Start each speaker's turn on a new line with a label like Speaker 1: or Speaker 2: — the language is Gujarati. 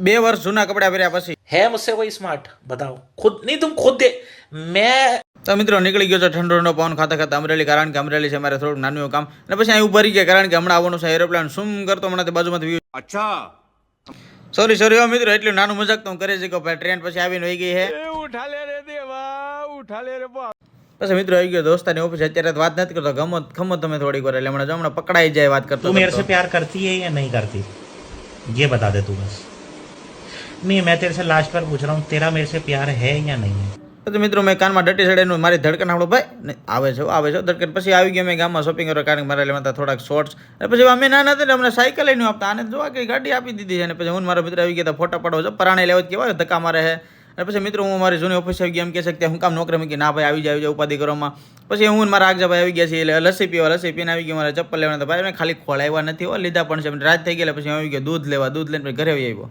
Speaker 1: 2 વર્ષ જૂના કપડા પહેર્યા પછી
Speaker 2: है मुझसे कोई स्मार्ट? बताओ खुद नहीं, तुम खुद दे। मैं
Speaker 1: તો મિત્રો નીકળી ગયો છે ઠંડો ઠંડો પવન ખાતા ખાતા અમરેલી, કારણ કે અમરેલી છે મારે થોડુંક નાનું એવું કામ, અને પછી અહીં ઉભા રહી ગયા કારણ કે હમણાં આવવાનું છે એરોપ્લેન. શું કરતો હમણાં તે બાજુમાંથી વ્યૂ.
Speaker 3: अच्छा
Speaker 1: સોરી હો મિત્રો, એટલું નાનું મજાક તો હું કરી શકું. ભાઈ ટ્રેન પછી આવીને વહી ગઈ છે.
Speaker 3: उठा ले रे देवा, उठा ले रे बाप.
Speaker 1: પછી મિત્રો આવી ગયો દોસ્તાની ઓફિસ. અત્યારે વાત નથી કરતો, ખમો તમે થોડીક વાર, એટલે હમણાં પકડાઈ જાય વાત કરતો.
Speaker 2: तू मेरे से प्यार करती है या नहीं करती, ये बता दे तू बस। नहीं, मैं तेरे से लास्ट बार पूछ रहा हूँ, तेरा मेरे से प्यार है या नहीं है?
Speaker 1: તો મિત્રો મેં કાનમાં ડટી ચડેનું મારી ધડકન આપણો ભાઈ આવે છે ધડકન. પછી આવી ગયો મેં ગામમાં શોપિંગ કરવા, કારણ કે મારા લેવા થોડાક શોર્ટ્સ. અને પછી અમે નાના હતા અમને સાયકલ લઈને આપતા, આને જોવા કે ગાડી આપી દીધી છે. અને પછી હું મારા મિત્ર આવી ગયા ફોટા પાડવા છો, પરાણે લેવા કેવા ધક્કા મારે છે. અને પછી મિત્રો હું મારી જૂની ઓફિસ આવી ગયા, એમ કહે છે કે હું કામ નોકરી મૂકી, ના ભાઈ આવી જાય ઉપાધિ કરવામાં. પછી હું મારા આગજા ભાઈ આવી ગયા છે, એટલે લસ્સી પીને આવી ગયો. મારા ચપ્પલ લેવાના ભાઈ મેં ખાલી ખોળાવ્યા નથી, લીધા પણ છે. રાત થઈ ગયેલા પછી આવી ગયો દૂધ લેવા, દૂધ લઈને ઘરે આવી આવ્યો.